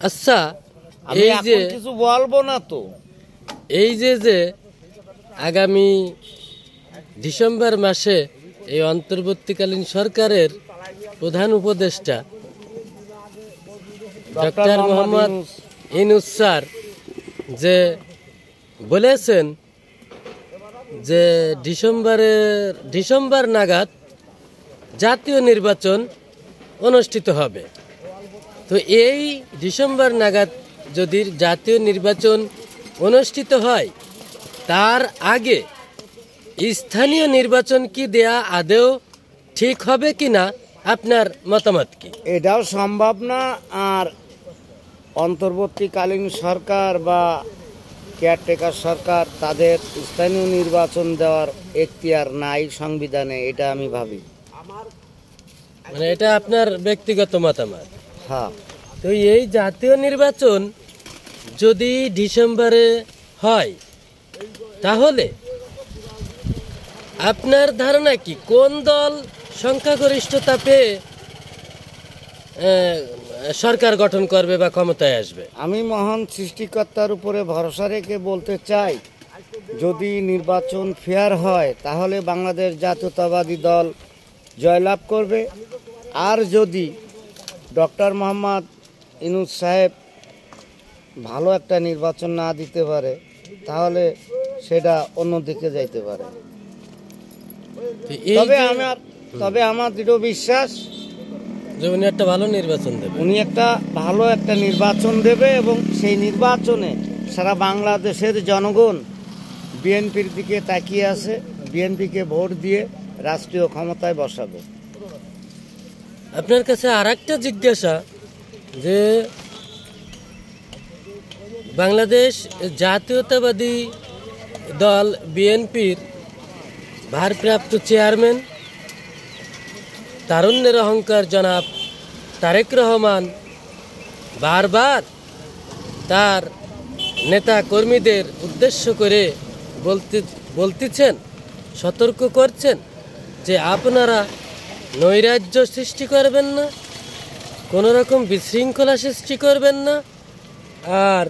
আচ্ছা, আমি এখন কিছু বলবো না তো। এই যে আগামী ডিসেম্বর মাসে এই অন্তর্বর্তীকালীন সরকারের প্রধান উপদেষ্টা ডক্টর মোহাম্মদ ইউনূস স্যার যে বলেছেন যে ডিসেম্বর নাগাদ জাতীয় নির্বাচন অনুষ্ঠিত হবে। তো এই ডিসেম্বর নাগাদ যদি জাতীয় নির্বাচন অনুষ্ঠিত হয়, তার আগে স্থানীয় নির্বাচন কি দেয়া আদৌ ঠিক হবে কিনা, আপনার মতামত কি? এটাও সম্ভব না। আর অন্তর্বর্তীকালীন সরকার বা কেয়ারটেকার সরকার তাদের স্থানীয় নির্বাচন দেওয়ার এখতিয়ার নাই সংবিধানে, এটা আমি ভাবি। মানে এটা আপনার ব্যক্তিগত মতামত? হ্যাঁ। তো এই জাতীয় নির্বাচন যদি ডিসেম্বরে হয়, তাহলে আপনার ধারণা কি কোন দল সংখ্যাগরিষ্ঠতা পেয়ে সরকার গঠন করবে বা ক্ষমতায় আসবে? আমি মহান সৃষ্টিকর্তার উপরে ভরসা রেখে বলতে চাই, যদি নির্বাচন ফেয়ার হয় তাহলে বাংলাদেশ জাতীয়তাবাদী দল জয়লাভ করবে। আর যদি ডক্টর মোহাম্মদ ইউনূস সাহেব ভালো একটা নির্বাচন না দিতে পারে, তাহলে সেটা অন্যদিকে যাইতে পারে। তবে আমার দৃঢ় বিশ্বাস যে উনি একটা ভালো নির্বাচন দেবে, ভালো একটা নির্বাচন দেবে এবং সেই নির্বাচনে সারা বাংলাদেশের জনগণ বিএনপির দিকে তাকিয়ে আছে, বিএনপিকে ভোট দিয়ে রাষ্ট্রীয় ক্ষমতায় বসাবে। আপনার কাছে আর একটা জিজ্ঞাসা, যে বাংলাদেশ জাতীয়তাবাদী দল বিএনপির ভারপ্রাপ্ত চেয়ারম্যান তারুণ্যের অহংকার জনাব তারেক রহমান বারবার তার নেতা কর্মীদের উদ্দেশ্য করে বলতেছেন, সতর্ক করছেন যে আপনারা নৈরাজ্য সৃষ্টি করবেন না, কোনো রকম বিশৃঙ্খলা সৃষ্টি করবেন না, আর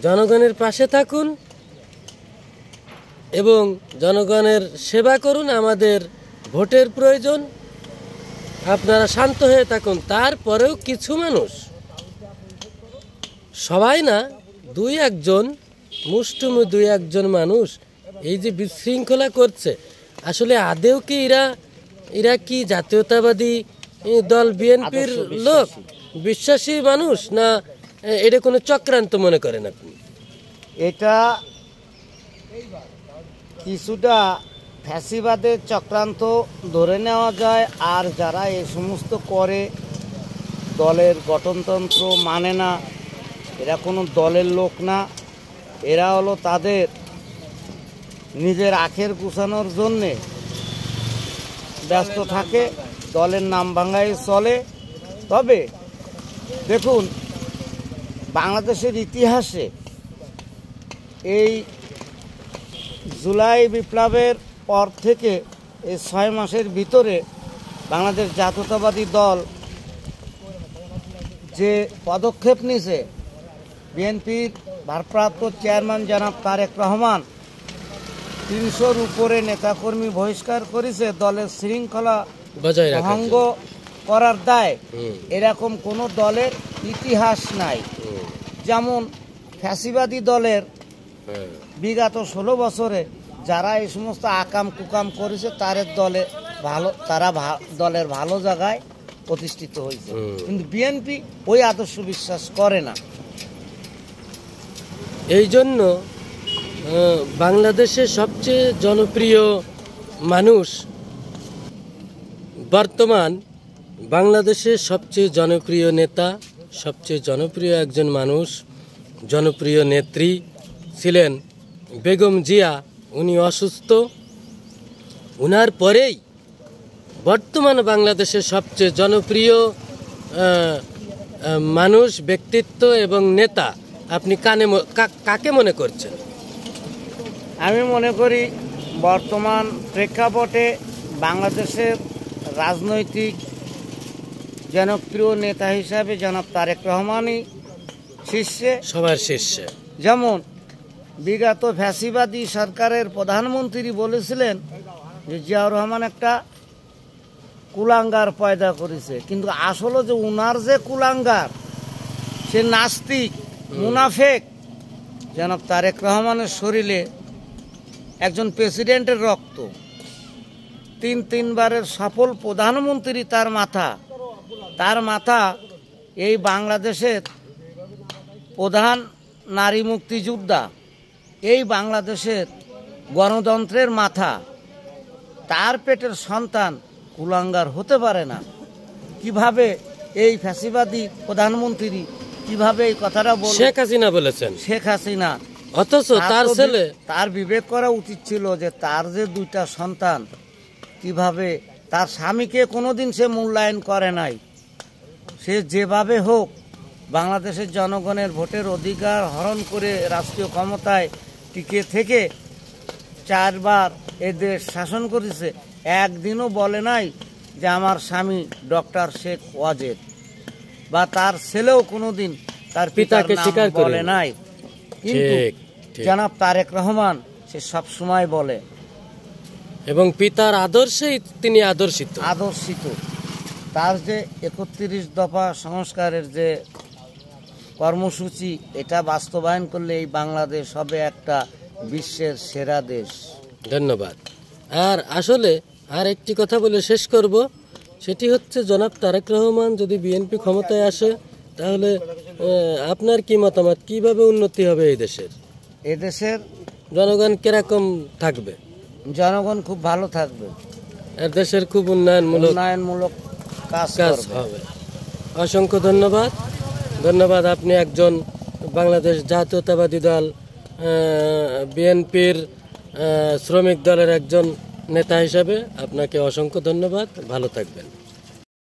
জনগণের পাশে থাকুন এবং জনগণের সেবা করুন। আমাদের ভোটের প্রয়োজন, আপনারা শান্ত হয়ে থাকুন। তারপরেও কিছু মানুষ, সবাই না, মুষ্টিমেয় দুই একজন মানুষ এই যে বিশৃঙ্খলা করছে, আসলে আদেও কি এরা কি জাতীয়তাবাদী দল বিএনপির লোক, বিশ্বাসী মানুষ, না এটা কোনো চক্রান্ত মনে করেন আপনি? এটা কিছুটা ফ্যাসিবাদের চক্রান্ত ধরে নেওয়া যায়। আর যারা এই সমস্ত করে, দলের গঠনতন্ত্র মানে না, এরা কোনো দলের লোক না, এরা হলো তাদের নিজের আখের গুছানোর জন্যে ব্যস্ত থাকে, দলের নাম ভাঙাই চলে। তবে দেখুন, বাংলাদেশের ইতিহাসে এই জুলাই বিপ্লবের পর থেকে এই 6 মাসের ভিতরে বাংলাদেশ জাতীয়তাবাদী দল যে পদক্ষেপ নিয়েছে, বিএনপির ভারপ্রাপ্ত চেয়ারম্যান জনাব তারেক রহমান 300-র উপরে নেতাকর্মী বহিষ্কার করেছে দলের শৃঙ্খলা ভঙ্গ করার দায়। এরকম কোনো দলের ইতিহাস নাই। যেমন ফ্যাসিবাদী দলের বিগত 16 বছরে যারা এই সমস্ত আকাম কুকাম করেছে, তারা দলের ভালো জায়গায় প্রতিষ্ঠিত হয়েছে, কিন্তু বিএনপি ওই আদর্শ বিশ্বাস করে না। এই জন্য বাংলাদেশের সবচেয়ে জনপ্রিয় মানুষ, বর্তমান বাংলাদেশের সবচেয়ে জনপ্রিয় নেতা, সবচেয়ে জনপ্রিয় একজন মানুষ, জনপ্রিয় নেত্রী ছিলেন বেগম জিয়া। উনি অসুস্থ, উনার পরেই বর্তমান বাংলাদেশের সবচেয়ে জনপ্রিয় মানুষ, ব্যক্তিত্ব এবং নেতা আপনি কাকে মনে করছেন? আমি মনে করি বর্তমান প্রেক্ষাপটে বাংলাদেশের রাজনৈতিক জনপ্রিয় নেতা হিসাবে জনাব তারেক রহমানই শীর্ষে। সবার শীর্ষে। যেমন বিগত ফ্যাসিবাদী সরকারের প্রধানমন্ত্রী বলেছিলেন যে জিয়াউর রহমান একটা কুলাঙ্গার পয়দা করেছে, কিন্তু আসলে যে উনার যে কুলাঙ্গার, সে নাস্তিক মুনাফেক। জনাব তারেক রহমানের শরীরে একজন প্রেসিডেন্টের রক্ত, তিনবারের সফল প্রধানমন্ত্রী তার মাথা এই বাংলাদেশের প্রধান নারী মুক্তিযোদ্ধা, এই বাংলাদেশের গণতন্ত্রের মাথা, তার পেটের সন্তান কুলাঙ্গার হতে পারে না। কিভাবে এই ফ্যাসিবাদী প্রধানমন্ত্রী কিভাবে এই কথাটা বলে? শেখ হাসিনা বলেছেন। শেখ হাসিনা। অথচ তার ছেলে, তার বিবেক করা উচিত ছিল যে তার যে দুইটা সন্তান, কিভাবে তার স্বামীকে কোনোদিন সে মূল্যায়ন করে নাই। সে যেভাবে হোক বাংলাদেশের জনগণের ভোটের অধিকার হরণ করে রাষ্ট্রীয় ক্ষমতায় টিকে থেকে 4 বার এ দেশ শাসন করেছে। একদিনও বলে নাই যে আমার স্বামী ডক্টর শেখ ওয়াজেদ, বা তার ছেলেও কোনোদিন তার পিতাকে স্বীকার বলে নাই। কিন্তু জনাব তারেক রহমান সে সব সময় বলে, এবং পিতার আদর্শেই তিনি আদর্শিত। তার যে 31 দফা সংস্কারের যে কর্মসূচি, এটা বাস্তবায়ন করলে এই বাংলাদেশ হবে একটা বিশ্বের সেরা দেশ। ধন্যবাদ। আর আসলে আর একটি কথা বলে শেষ করব, সেটি হচ্ছে জনাব তারেক রহমান যদি বিএনপি ক্ষমতায় আসে, তাহলে আপনার কি মতামত, কিভাবে উন্নতি হবে এই দেশের? এদেশের জনগণ কিরকম থাকবে? জনগণ খুব ভালো থাকবে, আর দেশের খুব উন্নয়নমূলক কাজ হবে। অসংখ্য ধন্যবাদ। আপনি একজন বাংলাদেশ জাতীয়তাবাদী দল বিএনপির শ্রমিক দলের একজন নেতা হিসাবে আপনাকে অসংখ্য ধন্যবাদ। ভালো থাকবেন।